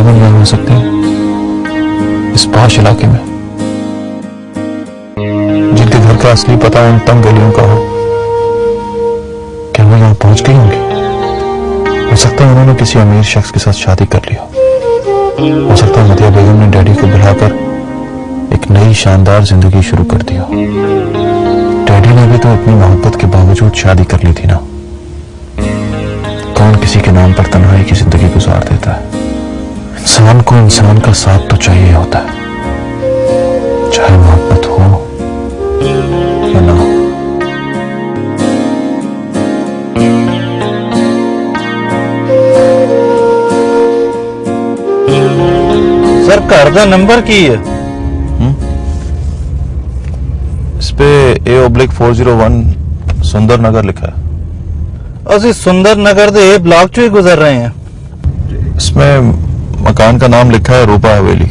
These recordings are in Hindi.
बेगम यहाँ हो सकते हैं, इस पॉश इलाके में, जिनके घर का असली पता उन तंग गलियों का हो। क्या वो यहाँ पहुंच गई होंगी? हो सकता है उन्होंने किसी अमीर शख्स के साथ शादी कर ली हो सकता है मदिया बेगम ने डैडी को बुलाकर एक नई शानदार जिंदगी शुरू कर दी हो। डैडी ने भी तो अपनी मोहब्बत के बावजूद शादी कर ली थी ना। कौन किसी के नाम पर तन्हाई की जिंदगी गुजार देता है? इंसान को इंसान का साथ तो चाहिए होता है, चाहे मोहब्बत हो या ना हो। सर घर का नंबर की है? इस पे A/401 सुंदर नगर लिखा है। ਅਸੀਂ सुंदर नगर ਦੇ ब्लॉक चो ही गुजर रहे हैं। इसमें मकान का नाम लिखा है रूपा हवेली।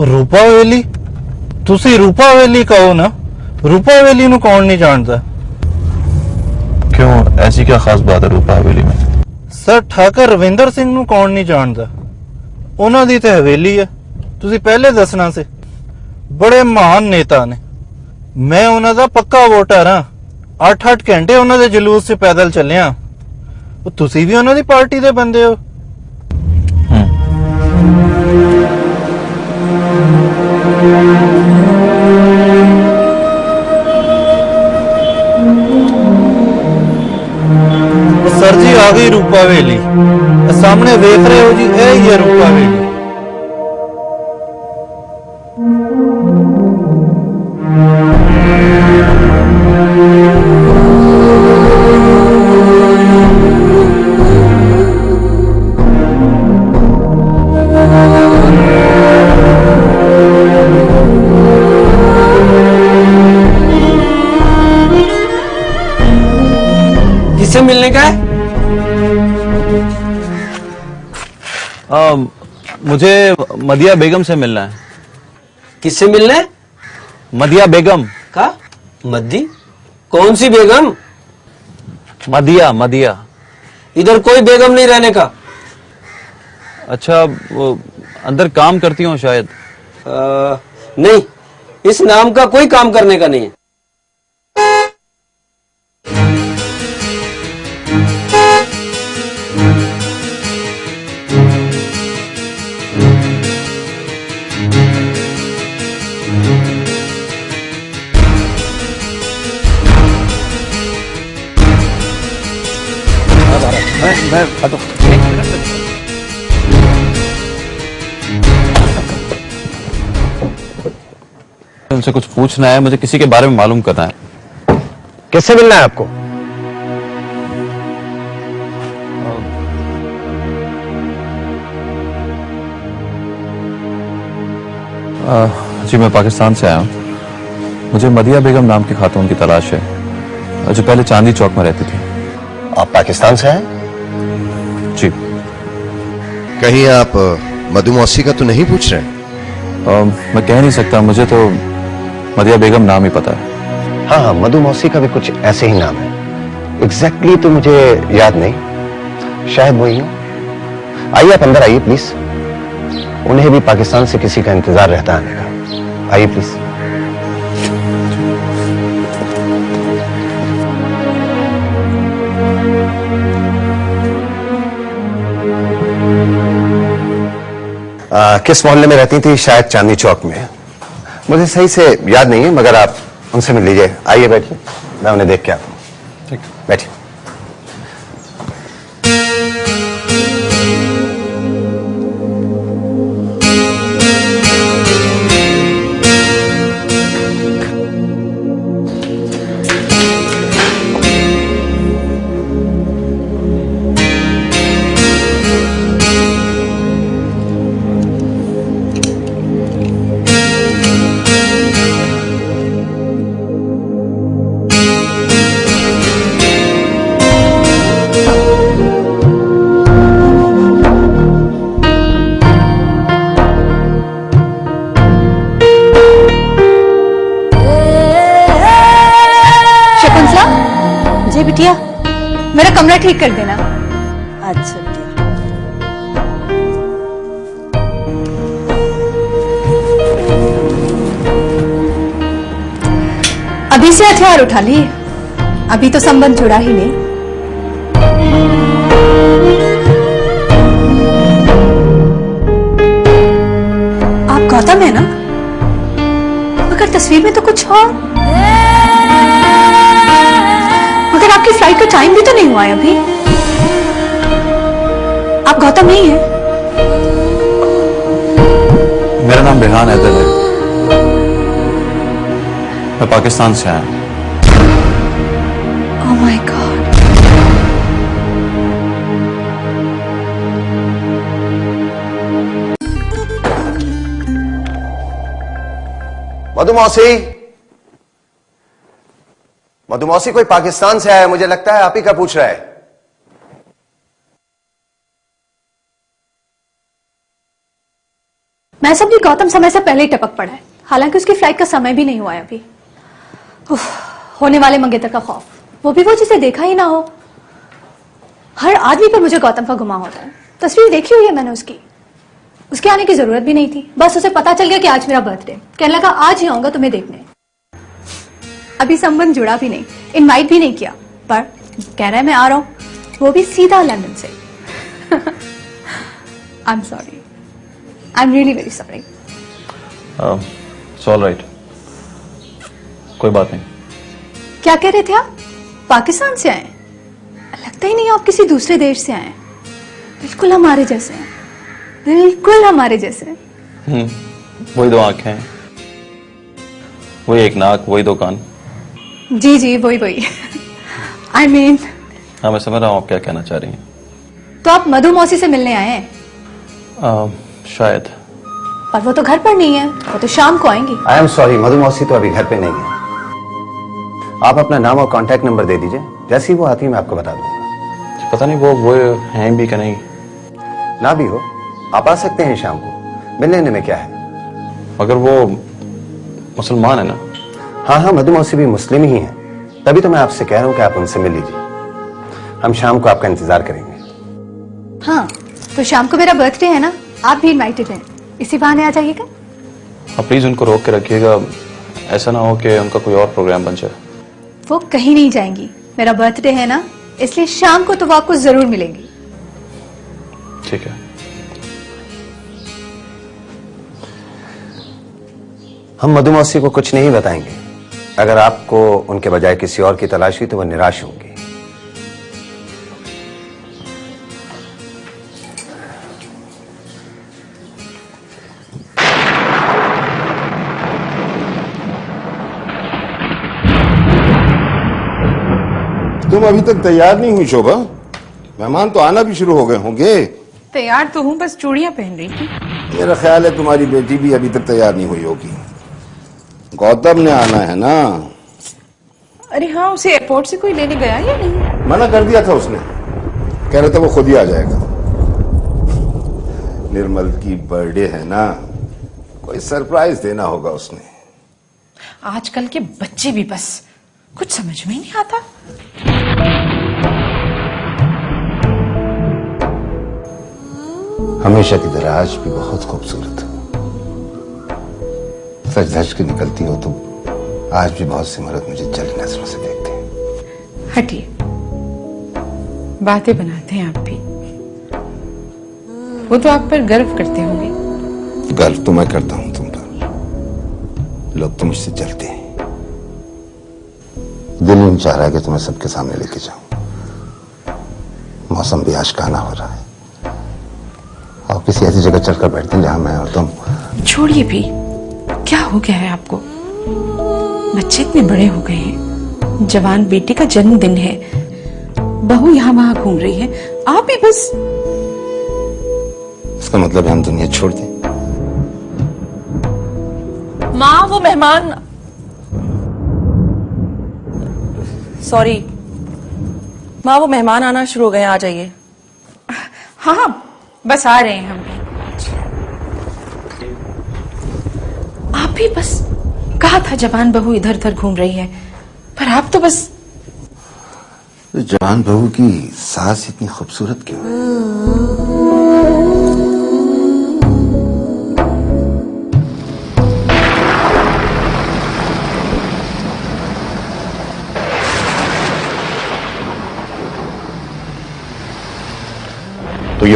रूपा हवेली? ਤੁਸੀਂ रूपा हवेली कहो ना, रूपा हवेली ਨੂੰ कौन नहीं जानता? क्यों, ऐसी क्या खास बात है रूपा हवेली में? सर ठाकर रविंदर सिंह ਨੂੰ कौन नहीं जानता? ਉਹਨਾਂ ਦੀ ਤੇ ਹਵੇਲੀ ਹੈ, ਤੁਸੀਂ ਪਹਿਲੇ ਦੱਸਣਾ ਸੀ। ਬੜੇ ਮਹਾਨ ਨੇਤਾ ਨੇ, ਮੈਂ ਉਹਨਾਂ ਦਾ ਪੱਕਾ ਵੋਟਰ ਹਾਂ। 8-8 ਘੰਟੇ ਉਹਨਾਂ ਦੇ ਜਲੂਸ 'ਚ ਪੈਦਲ ਚੱਲਿਆ। ਉਹ ਤੁਸੀਂ ਵੀ ਉਹਨਾਂ ਦੀ ਪਾਰਟੀ ਦੇ ਬੰਦੇ ਹੋ? सर जी आ गई रूपा हवेली, सामने देख रहे हो जी, ये ही है रूपा हवेली। किससे मिलने का है? मुझे मदिया बेगम से मिलना है। किससे मिलना है? मदिया बेगम का? मद्दी? कौन सी बेगम? मदिया मदिया। इधर कोई बेगम नहीं रहने का। अच्छा, वो अंदर काम करती हो शायद? नहीं, इस नाम का कोई काम करने का नहीं है। मैं उनसे कुछ पूछना है, मुझे किसी के बारे में मालूम करना है। किससे मिलना है आपको? जी मैं पाकिस्तान से आया हूँ। मुझे मदिया बेगम नाम की खातून की तलाश है, जो पहले चांदनी चौक में रहती थी। आप पाकिस्तान से हैं? जी। कहीं आप मधु मौसी का तो नहीं पूछ रहे? मैं कह नहीं सकता, मुझे तो मदिया बेगम नाम ही पता है। हाँ हाँ, मधु मौसी का भी कुछ ऐसे ही नाम है। एग्जैक्टली तो मुझे याद नहीं, शायद वही हो। आइए आप अंदर आइए प्लीज, उन्हें भी पाकिस्तान से किसी का इंतजार रहता आने का। आइए प्लीज। किस मोहल्ले में रहती थी? शायद चांदनी चौक में। मुझे सही से याद नहीं है, मगर आप उनसे मिल लीजिए। आइए बैठिए, मैं उन्हें देख के आता हूँ। ठीक, बैठिए। बिटिया, मेरा कमरा ठीक कर देना। अच्छा बिटिया। से हथियार उठा लिए, अभी तो संबंध जुड़ा ही नहीं। आप गौतम है ना? मगर तस्वीर में तो कुछ और। मगर आपकी फ्लाइट का टाइम भी तो नहीं हुआ है अभी। आप गौतम नहीं है? मेरा नाम रेहान हैदर है, मैं पाकिस्तान से आया हूं। Oh my God. मधुमौसी, मधुमौसी कोई पाकिस्तान से आया है, मुझे लगता है आप ही का पूछ रहा है। मैं समझी गौतम समय से पहले ही टपक पड़ा है, हालांकि उसकी फ्लाइट का समय भी नहीं हुआ है अभी। उफ, होने वाले मंगेतर का खौफ, वो भी वो जिसे देखा ही ना हो। हर आदमी पर मुझे गौतम का गुमान होता है। तस्वीर देखी हुई है मैंने उसकी, उसके आने की जरूरत भी नहीं थी। बस उसे पता चल गया कि आज मेरा बर्थडे, कहने लगा आज ही आऊंगा तुम्हें देखने। अभी संबंध जुड़ा भी नहीं, इनवाइट भी नहीं किया, पर कह रहा है मैं आ रहा हूं, वो भी सीधा लंदन से। I am sorry, I am really very sorry. It's all right, कोई बात नहीं। क्या कह रहे थे आप? पाकिस्तान से आए? लगता ही नहीं आप किसी दूसरे देश से आए। बिल्कुल हमारे जैसे हैं, बिल्कुल हमारे जैसे। वही दो आंखें, वही एक नाक, वही दो कान। जी जी, वही वही। आई मीन, हाँ मैं समझ रहा हूँ आप क्या कहना चाह रही हैं। तो आप मधु मौसी से मिलने आए हैं? शायद। पर वो तो घर पर नहीं है, वो तो शाम को आएंगी। आई एम सॉरी, मधुमौसी तो अभी घर पे नहीं है। आप अपना नाम और कांटेक्ट नंबर दे दीजिए, जैसे ही वो आती है मैं आपको बता दूंगा। पता नहीं वो हैं भी कि नहीं। ना भी हो, आप आ सकते हैं शाम को, मिल लेने में क्या है। मगर वो मुसलमान है ना? हाँ हाँ, मधुमौसी भी मुस्लिम ही है, तभी तो मैं आपसे कह रहा हूँ कि आप उनसे मिल लीजिए। हम शाम को आपका इंतजार करेंगे। हाँ, तो शाम को मेरा बर्थडे है ना, आप भी इनवाइटेड हैं, इसी बहाने आ जाइएगा। आप प्लीज उनको रोक के रखिएगा, ऐसा ना हो कि उनका कोई और प्रोग्राम बन जाए। वो कहीं नहीं जाएंगी, मेरा बर्थडे है ना, इसलिए शाम को तो वो आपको जरूर मिलेंगी। ठीक है। हम मधुमौसी को कुछ नहीं बताएंगे। अगर आपको उनके बजाय किसी और की तलाश हुई तो वो निराश होंगी। तुम अभी तक तैयार नहीं हुई शोभा? मेहमान तो आना भी शुरू हो गए होंगे। तैयार तो हूँ, बस चूड़ियां पहन रही थी। मेरा ख्याल है तुम्हारी बेटी भी अभी तक तैयार नहीं हुई होगी। गौतम ने आना है ना? अरे हाँ, उसे एयरपोर्ट से कोई लेने गया या नहीं? मना कर दिया था उसने, कह रहा था वो खुद ही आ जाएगा। निर्मल की बर्थडे है ना, कोई सरप्राइज देना होगा उसने। आजकल के बच्चे भी बस कुछ समझ में ही नहीं आता। हमेशा की तरह आज भी बहुत खूबसूरत हो, सच धज के निकलती हो तो आज भी बहुत से मर्द मुझे जली नजरों से देखते हैं। हटिए, बातें बनाते हैं आप भी। वो तो आप पर गर्व करते होंगे। गर्व तो मैं करता हूं तुम पर, लोग तो मुझसे जलते हैं। दिल नहीं चाह रहा है कि तुम्हें सबके सामने लेके जाऊं। मौसम भी आशिकाना हो रहा है, और किसी ऐसी जगह चलकर बैठते हैं जहां मैं और तुम। छोड़िए भी, क्या हो गया है आपको? बच्चे इतने बड़े हो गए हैं, जवान बेटे का जन्मदिन है, बहू यहाँ वहां घूम रही है, आप भी बस। इसका मतलब है हम दुनिया छोड़ दें? माँ, वो मेहमान, सॉरी माँ, वो मेहमान आना शुरू हो गए हैं, आ जाइए। हाँ हाँ, बस आ रहे हैं हम भी। आप भी बस, कहा था जवान बहू इधर उधर घूम रही है, पर आप तो बस। जवान बहू की सास इतनी खूबसूरत क्यों है?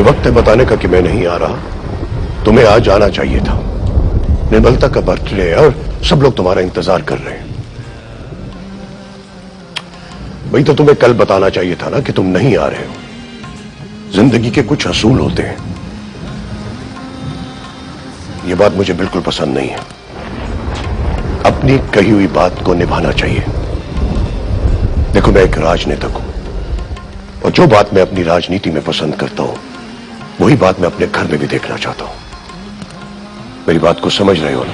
वक्त है बताने का कि मैं नहीं आ रहा। तुम्हें आज आना चाहिए था। निर्मलता का बर्थडे है और सब लोग तुम्हारा इंतजार कर रहे हैं। भाई तो तुम्हें कल बताना चाहिए था ना कि तुम नहीं आ रहे हो। जिंदगी के कुछ असूल होते हैं। यह बात मुझे बिल्कुल पसंद नहीं है। अपनी कही हुई बात को निभाना चाहिए। देखो, मैं एक राजनेता हूं और जो बात मैं अपनी राजनीति में पसंद करता हूं वही बात मैं अपने घर में भी देखना चाहता हूं। मेरी बात को समझ रहे हो ना?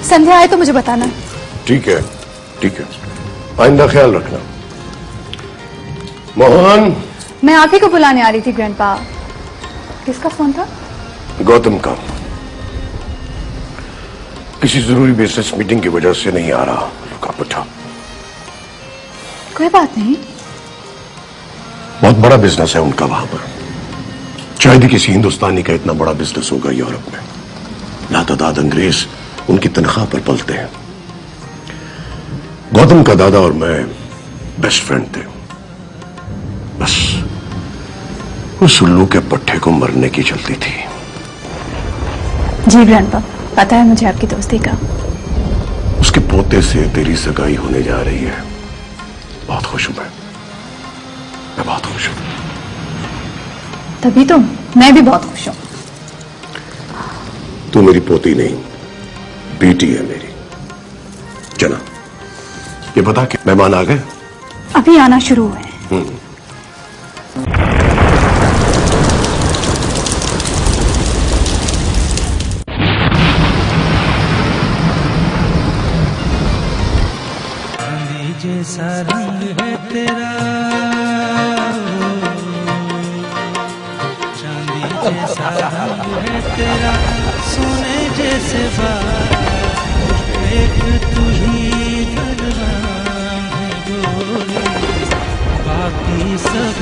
संध्या आए तो मुझे बताना। ठीक है, ठीक है, आइंदा ख्याल रखना। मोहन, मैं आप ही को बुलाने आ रही थी ग्रैंडपा। किसका फोन था? गौतम का। किसी जरूरी बिजनेस मीटिंग की वजह से नहीं आ रहा। रुका। कोई बात नहीं। बहुत बड़ा बिजनेस है उनका वहां पर। शायद ही किसी हिंदुस्तानी का इतना बड़ा बिजनेस होगा यूरोप में। लातादाद अंग्रेज उनकी तनख्वाह पर पलते हैं। गौतम का दादा और मैं बेस्ट फ्रेंड थे। बस उस उल्लू के पट्टे को मरने की चलती थी। जी ग्रैंडपा, पता है मुझे आपकी दोस्ती का। उसके पोते से तेरी सगाई होने जा रही है। बहुत खुश हूं मैं बहुत खुश हूं। तभी तो मैं भी बहुत खुश हूं। तू मेरी पोती नहीं, बेटी है मेरी। चला, ये बता कि मेहमान आ गए? अभी आना शुरू हुए हैं। जैसा रंग है तेरा, चांदी जैसा रंग है तेरा, सोने जैसे बाल, एक तू ही धनवान है गोरी, बाकी सब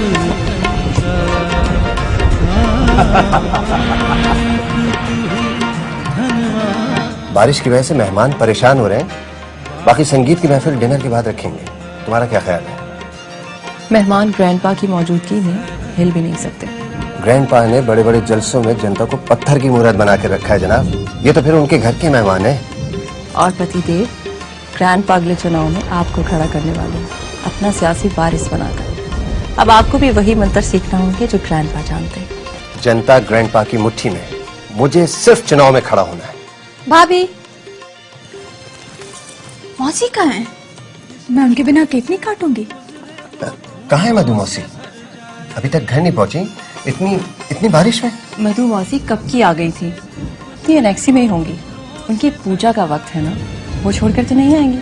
बारिश की वजह से मेहमान परेशान हो रहे हैं। बाकी संगीत की महफिल डिनर के बाद रखेंगे। तुम्हारा क्या ख्याल है? मेहमान ग्रैंडपा की मौजूदगी में हिल भी नहीं सकते। ग्रैंडपा ने बड़े बड़े जलसों में जनता को पत्थर की मूर्त बना के रखा है जनाब। ये तो फिर उनके घर के मेहमान हैं। और पतिदेव, ग्रैंडपा अगले चुनाव में आपको खड़ा करने वाले हैं, अपना सियासी वारिस बनाकर। अब आपको भी वही मंत्र सीखना होंगे जो ग्रैंडपा जानते हैं। जनता ग्रैंडपा की मुट्ठी में, मुझे सिर्फ चुनाव में खड़ा होना है। भाभी, मौसी कहाँ है? मैं उनके बिना केक नहीं काटूंगी। कहाँ है मधु मौसी? अभी तक घर नहीं पहुंची? इतनी बारिश में? मधु मौसी कब की आ गई थी। ये एनेक्सी में ही होंगी। उनकी पूजा का वक्त है ना, वो छोड़कर तो नहीं आएंगी।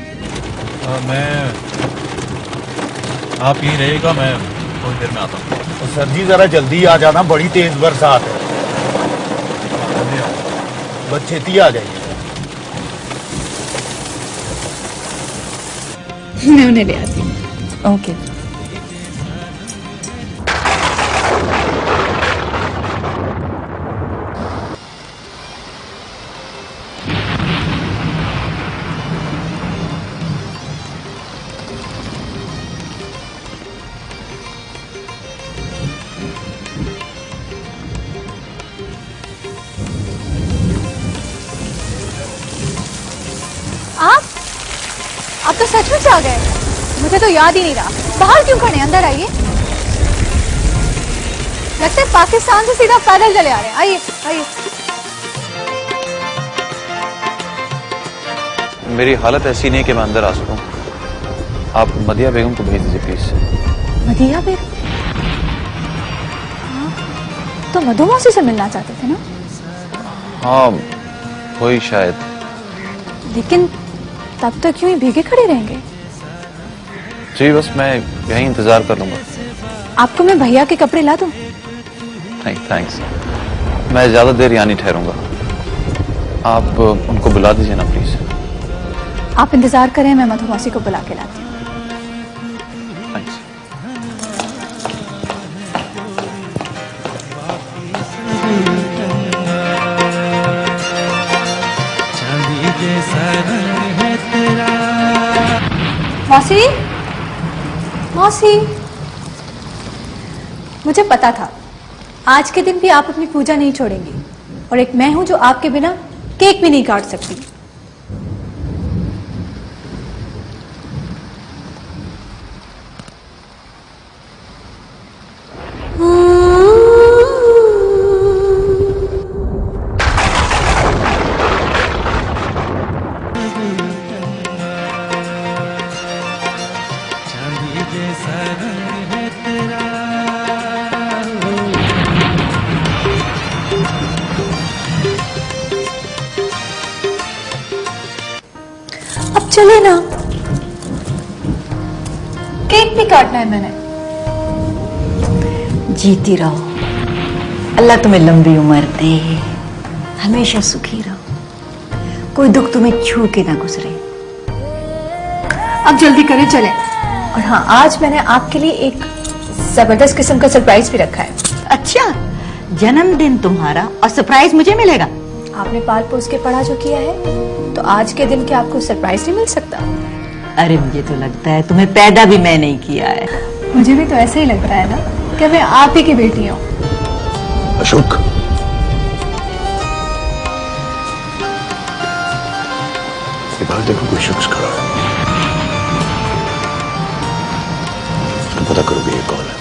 आप यहीं रहेगा, मैं थोड़ी देर में आता हूँ। सर जी जरा जल्दी आ जाना, बड़ी तेज बरसात है। बस छेती आ जाइए। मैं उन्हें ले आती हूँ। ओके। आप तो सचमुच आ गए। मुझे तो याद ही नहीं रहा। बाहर क्यों खड़े? अंदर आइए। लगता है पाकिस्तान से सीधा पैदल चले आ रहे हैं। आइए आइए। मेरी हालत ऐसी नहीं कि मैं अंदर आ सकूं। आप मदिया बेगम को भेज दीजिए प्लीज। मदिया बेगम? हाँ, तो मधु मौसी से मिलना चाहते थे ना? हाँ, वही शायद। लेकिन तब तक क्यों ही भीगे खड़े रहेंगे? जी बस मैं यहीं इंतजार कर लूंगा। आपको मैं भैया के कपड़े ला दूं? नहीं थैंक्स, मैं ज्यादा देर यहाँ नहीं ठहरूंगा। आप उनको बुला दीजिए ना प्लीज। आप इंतजार करें, मैं मधु मौसी को बुला के लाती हूँ। थैंक्स। जैसा रंग है तेरा। मौसी, मौसी, मुझे पता था आज के दिन भी आप अपनी पूजा नहीं छोड़ेंगी, और एक मैं हूं जो आपके बिना केक भी नहीं काट सकती। चांदी जैसा रंग है तेरा। अब चले ना, केक भी काटना है मैंने। जीती रहो, अल्लाह तुम्हें लंबी उम्र दे, हमेशा सुखी रहो, कोई दुख तुम्हें छू के ना गुजरे। अब जल्दी करें, चलें। और हाँ, आज मैंने आपके लिए एक जबरदस्त किस्म का सरप्राइज भी रखा है। अच्छा, जन्मदिन तुम्हारा और सरप्राइज मुझे मिलेगा? आपने पाल पोस के पढ़ा जो किया है, तो आज के दिन क्या आपको सरप्राइज नहीं मिल सकता? अरे मुझे तो लगता है तुम्हें पैदा भी मैं नहीं किया है। मुझे भी तो ऐसे ही लगता है ना कि मैं आप ही की बेटी हूँ। अशोक, बाहर देखो कोई शख्स खड़ा है, उसको पता करोगे ये कौन है?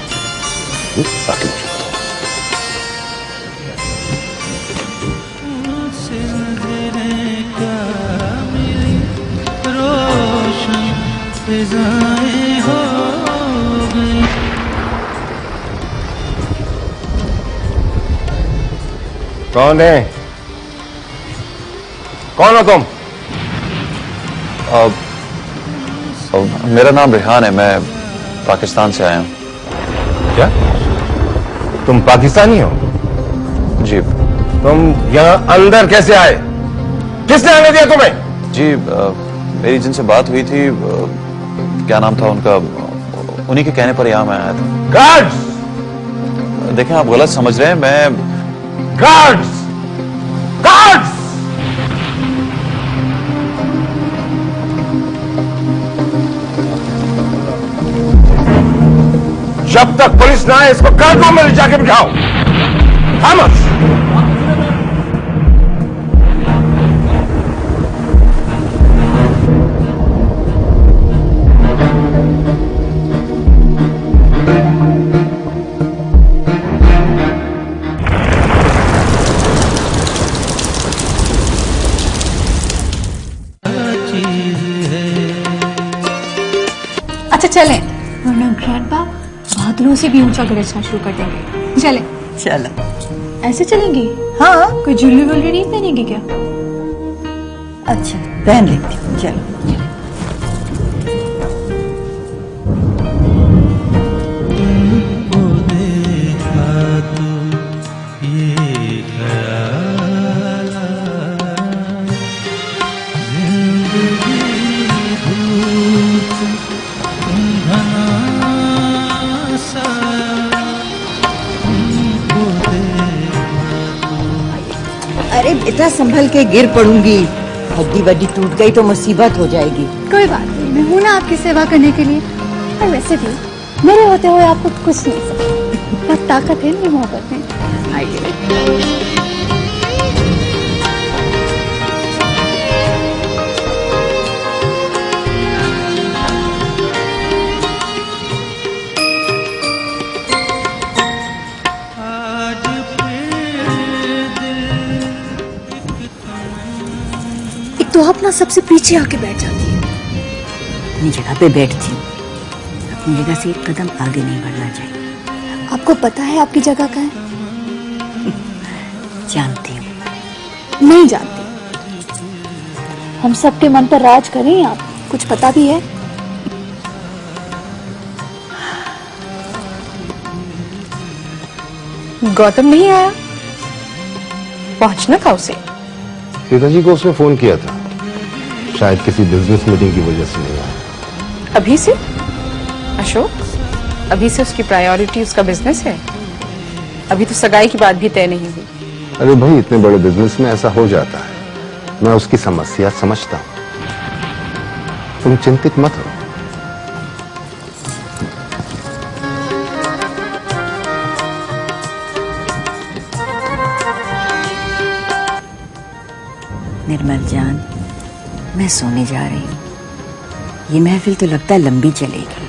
आके मुझे बताओ। से नजरें क्या मिली, रोशन फिजाएं हो गई। कौन है? कौन हो तुम? मेरा नाम रेहान है, मैं पाकिस्तान से आया हूँ। क्या तुम पाकिस्तानी हो? जी। तुम यहाँ अंदर कैसे आए? किसने आने दिया तुम्हें? जी, मेरी जिनसे बात हुई थी, क्या नाम था उनका, उन्हीं के कहने पर यहाँ मैं आया था। गार्ड्स! देखें, आप गलत समझ रहे हैं, मैं गार्ड्स! गार्ड्स! जब तक पुलिस ना आए इसको गार्डों में ले जाके बिठाओ। खामोश! अच्छा चलें, वरना ग्रैंडपा बादलों से भी ऊंचा गरजना शुरू कर देंगे। चलें। चलो। ऐसे चलेंगी? हाँ। कोई ज्वेलरी वुलरी नहीं पहनेंगी क्या? अच्छा, पहन लेती हूँ, चलो। अरे बेटा, संभल के, गिर पड़ूंगी, हड्डी वड्डी टूट गई तो मुसीबत हो जाएगी। कोई बात नहीं, मैं हूं ना आपकी सेवा करने के लिए। और वैसे भी मेरे होते हुए आपको कुछ नहीं सकता। बहुत ताकत है मेरी मोहब्बत में। एक तो आप ना सबसे पीछे आके बैठ जाती है। अपनी जगह पे बैठती हूँ, अपनी जगह से एक कदम आगे नहीं बढ़ना चाहिए। आपको पता है आपकी जगह कहाँ है? जानती हूँ। नहीं जानती। हम सबके मन पर राज करें आप, कुछ पता भी है? गौतम नहीं आया? पहुंचना था उसे। पिताजी को उसने फोन किया था, शायद किसी बिजनेस मीटिंग की वजह से नहीं आया। अभी से? अशोक, अभी से उसकी प्रायोरिटी उसका बिजनेस है? अभी तो सगाई की बात भी तय नहीं हुई। अरे भाई, इतने बड़े बिजनेस में ऐसा हो जाता है। मैं उसकी समस्या समझता हूं। तुम चिंतित मत हो। निर्मल जान, मैं सोने जा रही हूँ। ये महफिल तो लगता है लंबी चलेगी।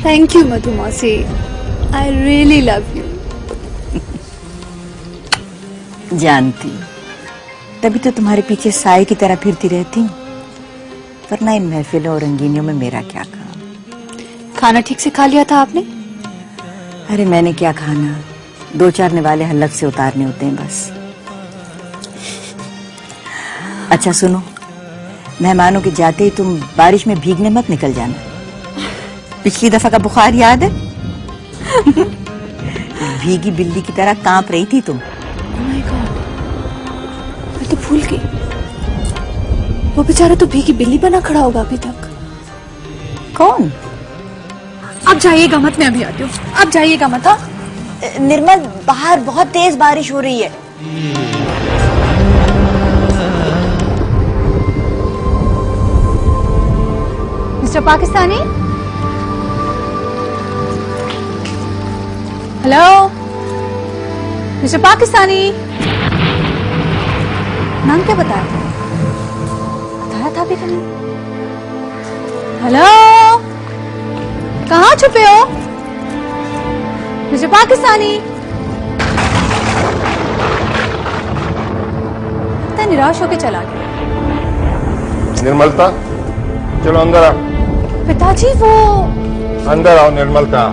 थैंक यू मधु मौसी, आई रियली लव यू। जानती हूँ, तभी तो तुम्हारे पीछे साए की तरह फिरती रहती हूँ, वरना इन महफिलों और रंगीनियों में मेरा क्या काम। खाना ठीक से खा लिया था आपने? अरे मैंने क्या खाना, 2-4 निवाले हलक से उतारने होते हैं बस। अच्छा सुनो, मेहमानों के जाते ही तुम बारिश में भीगने मत निकल जाना। पिछली दफा का बुखार याद है? भीगी बिल्ली की तरह कांप रही थी तुम। Oh my God, मैं तो भूल गई। वो बेचारा तो भीगी बिल्ली बना खड़ा होगा अभी तक। कौन? आप जाइएगा मत, मैं अभी आती हूँ। आप जाइएगा मत। हाँ? निर्मल, बाहर बहुत तेज बारिश हो रही है। Mister Pakistani, hello mister Pakistani. नाम क्या बताया था? बताया था भी नहीं। हेलो, कहाँ छुपे हो मिस्टर पाकिस्तानी? लगता निराश होके चला गया। निर्मलता, चलो अंदर आओ। पिताजी वो अंदर आओ निर्मलता।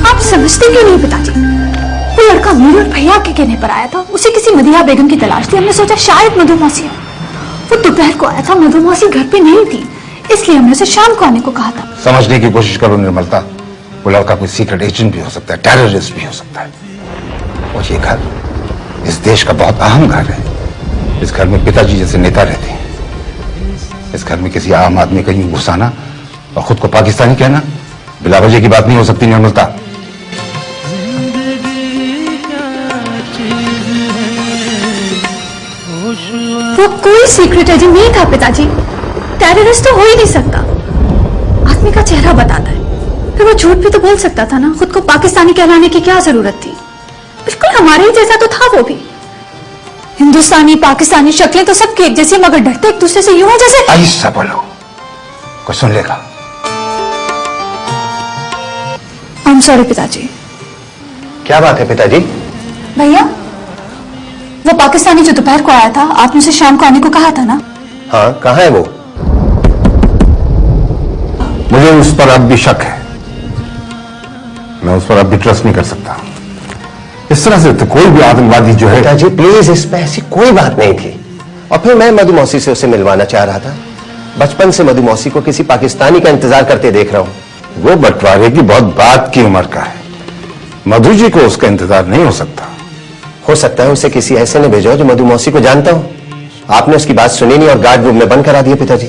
आप समझते क्यों नहीं पिताजी? वो लड़का मेरे और भैया के कहने पर आया था। उसे किसी मदीहा बेगम की तलाश थी। हमने सोचा शायद मधु मौसी हो। वो दोपहर को आया था, मधु मौसी घर पे नहीं थी, इसलिए हमने उसे शाम को आने को कहा था। समझने की कोशिश करो निर्मलता, वो लड़का कोई सीक्रेट एजेंट भी हो सकता है, टेररिस्ट भी हो सकता है। और ये घर इस देश का बहुत अहम घर है। इस घर में पिताजी जैसे नेता रहते हैं। इस घर में किसी आम आदमी का यूं घुसाना और खुद को पाकिस्तानी कहना बिला वजह की बात नहीं हो सकती निर्मलता। वो कोई सीक्रेट एजेंट नहीं था पिताजी। टेररिस्ट तो हो ही नहीं सकता। आदमी का चेहरा बताता है। फिर वो झूठ भी तो बोल सकता था ना। खुद को पाकिस्तानी कहलाने की क्या जरूरत थी? बिल्कुल हमारे ही जैसा तो था वो भी। हिंदुस्तानी पाकिस्तानी शक्लें तो सबकी एक जैसी, मगर डरते एक दूसरे से यूं है जैसे। ऐसा बोलो, कोई सुन लेगा। आई एम सॉरी पिताजी। क्या बात है पिताजी? भैया, वो पाकिस्तानी जो दोपहर को आया था, आपने उसे शाम को आने को कहा था ना? हाँ, कहाँ है वो? मुझे उस पर अब भी शक है। मैं उस पर अब भी ट्रस्ट नहीं कर सकता। इस तरह से तो कोई भी आतंकवादी जो है। पिताजी प्लीज, इसमें ऐसी कोई बात नहीं थी। और फिर मैं मधु मौसी से उसे मिलवाना चाह रहा था। बचपन से मधु मौसी को किसी पाकिस्तानी का इंतजार करते देख रहा हूं। वो बंटवारे की बहुत बात की उम्र का है। मधु जी को उसका इंतजार नहीं हो सकता। हो सकता है उसे किसी ऐसे ने भेजा जो मधु मौसी को जानता हो। आपने उसकी बात सुनी नहीं और गार्ड रूम में बंद करा दिया पिताजी।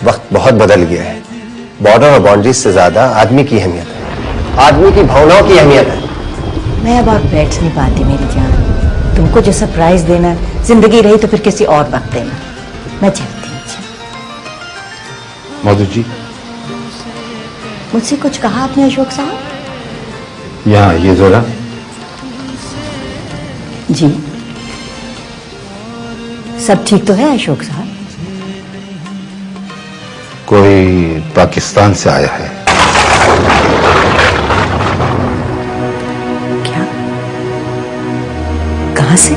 वक्त बहुत बदल गया है। बॉर्डर और बाउंड्रीज से ज्यादा आदमी की अहमियत है, आदमी की भावनाओं की अहमियत है। मैं अब और बैठ नहीं पाती मेरी जान। तुमको जो सरप्राइज देना है, जिंदगी रही तो फिर किसी और वक्त देना। मैं चलती हूँ। मधु जी, मुझसे कुछ कहा आपने अशोक साहब? यहाँ ये जरा। जी, सब ठीक तो है अशोक साहब? कोई पाकिस्तान से आया है। क्या? कहां से?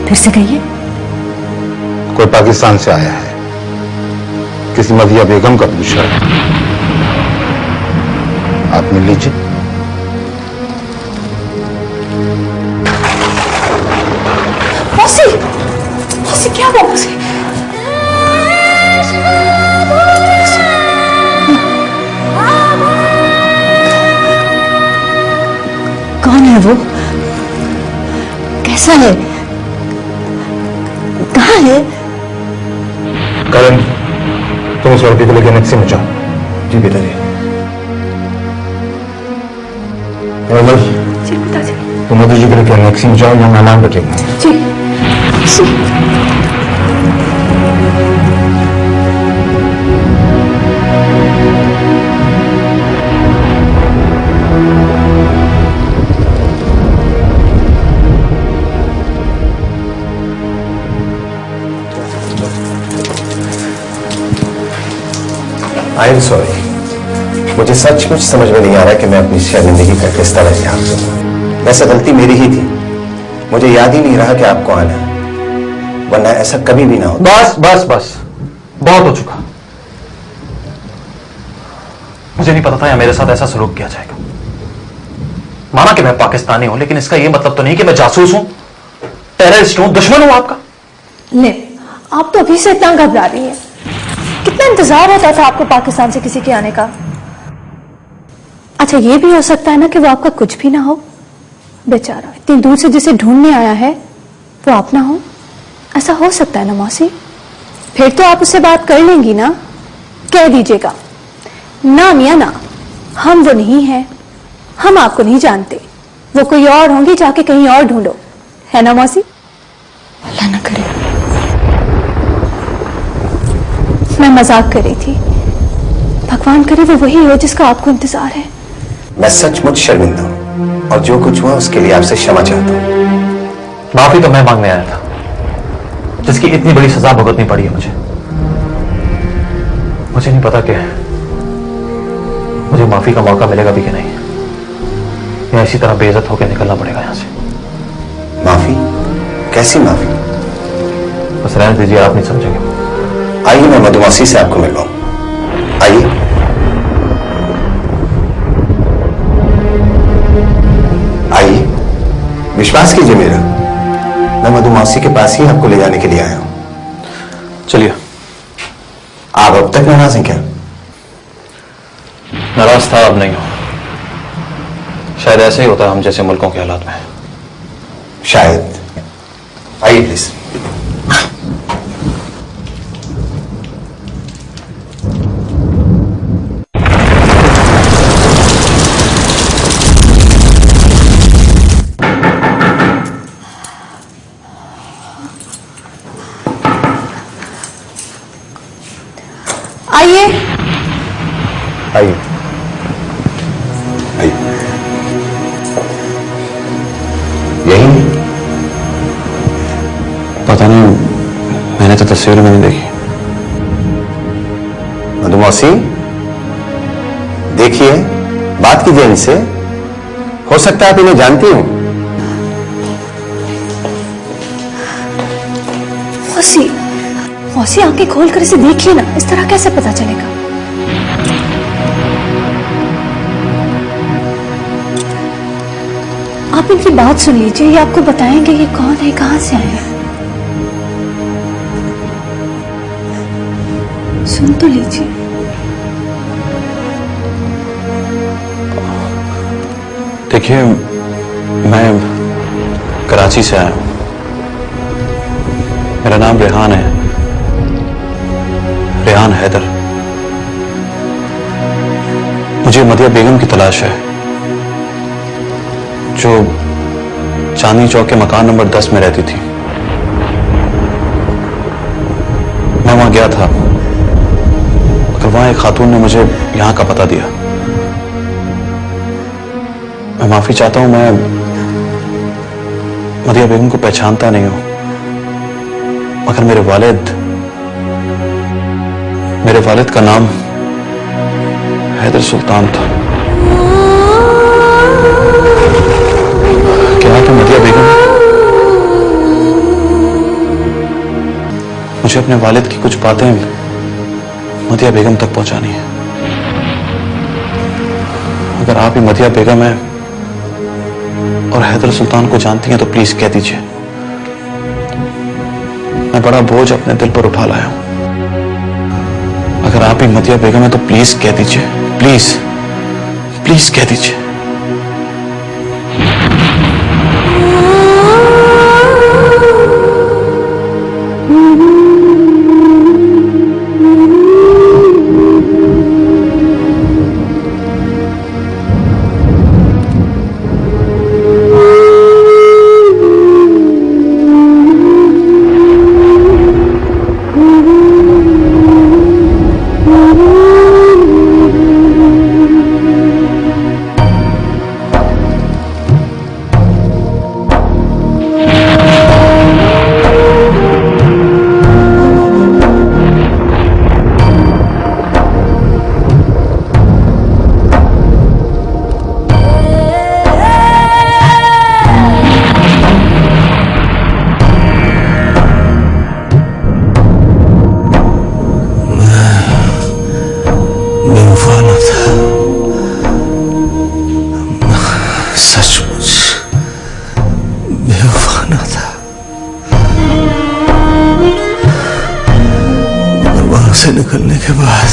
फिर से कहिए। कोई पाकिस्तान से आया है, किसी मदिया बेगम का पूछा है। आप मिल लीजिए। मौसी, मौसी क्या हुआ मुझे? कौन है वो? कैसा है? कहाँ है? करण, तुम उस लड़के को लेकर नेक्स्ट में जाओ। जी पिताजी। जी पिताजी। तुम मधु जी को लेकर नेक्स्ट में जाओ, यहाँ मेहमान बैठेगा। जी जी। आई एम सॉरी, मुझे सचमुच समझ में नहीं आ रहा कि मैं अपनी शर्मिंदगी का किस तरह ध्यान दूं। वैसे गलती मेरी ही थी, मुझे याद ही नहीं रहा कि आपको आना है, वरना ऐसा कभी भी ना हो। बस बस बस, बहुत हो चुका। मुझे नहीं पता था या मेरे साथ ऐसा सलूक किया जाएगा। माना कि मैं पाकिस्तानी हूं, लेकिन इसका यह मतलब तो नहीं कि मैं जासूस हूं, टेररिस्ट हूं, दुश्मन हूं आपका। ले, आप तो अभी से इतना घबरा रही हैं। कितना इंतजार होता था आपको पाकिस्तान से किसी के आने का। अच्छा, ये भी हो सकता है ना कि वो आपका कुछ भी ना हो। बेचारा इतनी दूर से जिसे ढूंढने आया है वो आप ना हो, ऐसा हो सकता है ना मौसी? फिर तो आप उससे बात कर लेंगी ना? कह दीजिएगा ना मियां ना, हम वो नहीं हैं, हम आपको नहीं जानते, वो कोई और होंगी, जाके कहीं और ढूंढो, है ना मौसी? अल्लाह ना करे। मैं मजाक कर रही थी, भगवान करे वो वही हो जिसका आपको इंतजार है। मैं सचमुच शर्मिंदा हूं और जो कुछ हुआ उसके लिए आपसे क्षमा चाहता हूं। माफी तो मैं मांगने आया था, जिसकी इतनी बड़ी सजा भुगतनी पड़ी है मुझे। मुझे नहीं पता कि मुझे माफी का मौका मिलेगा भी कि नहीं, या इसी तरह बेइज्जत होकर निकलना पड़ेगा यहां से। माफी? कैसी माफी? बस रहने दीजिए, आप नहीं समझेंगे। आइए, मैं मधुमौसी से आपको मिलवाऊं। आइए। आइए, विश्वास कीजिए मेरा, मैं मधुमौसी के पास ही आपको ले जाने के लिए आया हूं। चलिए। आप अब तक नाराज हैं क्या? नाराज था, अब नहीं हो। शायद ऐसे ही होता है हम जैसे मुल्कों के हालात में। शायद। आइए प्लीज। आइए आइए आइए। यही? पता नहीं, मैंने तो तस्वीर में नहीं देखी। मधुमौसी, देखिए, बात कीजिए इनसे, हो सकता है आप इन्हें जानती हूं। मौसी, मौसी आंखें खोल कर इसे देखिए ना, इस तरह कैसे पता चलेगा? आप इनकी बात सुन लीजिए, ये आपको बताएंगे ये कौन है, कहां से आए हैं। सुन तो लीजिए। देखिए, मैं कराची से आया हूं। मेरा नाम रेहान है, रेहान हैदर। मुझे मदिया बेगम की तलाश है, जो चांदनी चौक के मकान नंबर 10 में रहती थी। मैं वहां गया था, मगर वहां एक खातून ने मुझे यहां का पता दिया। मैं माफी चाहता हूं, मैं मदिया बेगम को पहचानता नहीं हूं, मगर मेरे वालिद का नाम हैदर सुल्तान था। क्या आप मदिया बेगम? मुझे अपने वालिद की कुछ बातें मदिया बेगम तक पहुंचानी है। अगर आप ही मदिया बेगम है और हैदर सुल्तान को जानती हैं तो प्लीज कह दीजिए। मैं बड़ा बोझ अपने दिल पर उठा लाया हूं। अगर आप ही मतिया बेगम है तो प्लीज कह दीजिए, प्लीज प्लीज कह दीजिए। से निकलने के बाद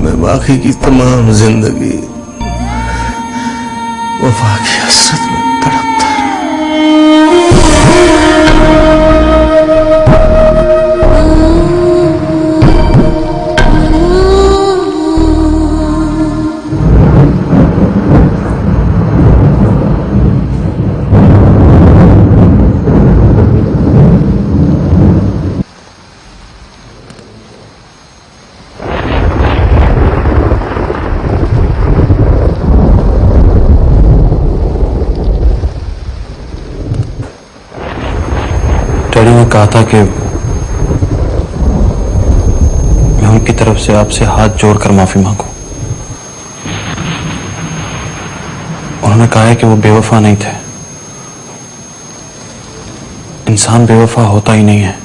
मैं बाकी की तमाम जिंदगी वफा की हसरत में तड़पता डैडी ने कहा था कि मैं उनकी तरफ से आपसे हाथ जोड़कर माफी मांगू। उन्होंने कहा है कि वो बेवफा नहीं थे। इंसान बेवफा होता ही नहीं है,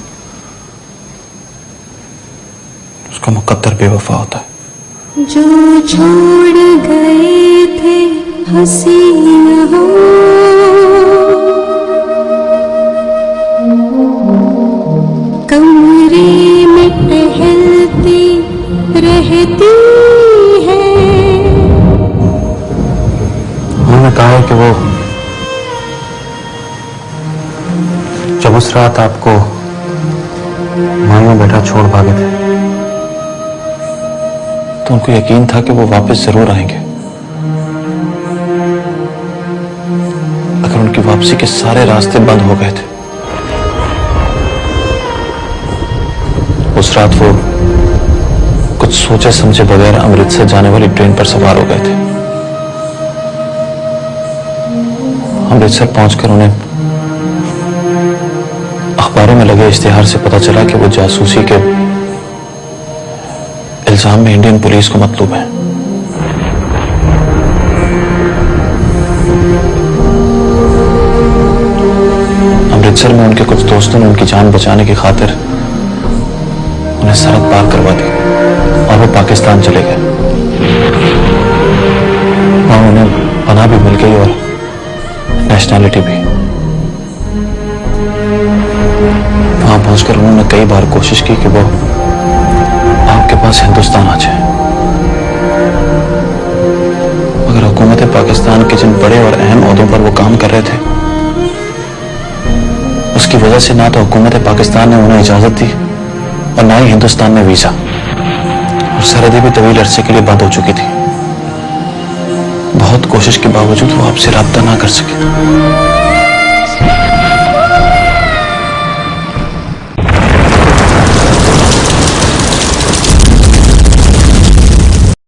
उसका मुकद्दर बेवफा होता है। जो छोड़ गए थे हसीना कमरे में टहलती रहती है। उन्होंने कहा है कि वो जब उस रात आपको मांगों बेटा छोड़ भागे थे तो उनको यकीन था कि वो वापस जरूर आएंगे। अगर उनकी वापसी के सारे रास्ते बंद हो गए थे, उस रात वो कुछ सोचे समझे बगैर अमृतसर जाने वाली ट्रेन पर सवार हो गए थे। अमृतसर पहुंचकर उन्हें अखबारों में लगे इश्तिहार से पता चला कि वो जासूसी के इल्जाम में इंडियन पुलिस को मतलूब है। अमृतसर में उनके कुछ दोस्तों ने उनकी जान बचाने की खातिर उन्हें सरहद पार करवा दी और वो पाकिस्तान चले गए। वहां उन्हें पनाह भी मिल गई और नेशनैलिटी भी। वहां पहुंचकर उन्होंने कई बार कोशिश की कि वो आपके पास हिंदुस्तान आ जाए, मगर हुकूमत पाकिस्तान के जिन बड़े और अहम ओहदों पर वो काम कर रहे थे, उसकी वजह से ना तो हुकूमत पाकिस्तान ने उन्हें इजाजत दी और ना ही हिंदुस्तान में वीजा, और सरहदें भी तवील अरसे के लिए बंद हो चुकी थी। बहुत कोशिश के बावजूद वो आपसे राब्ता ना कर सके।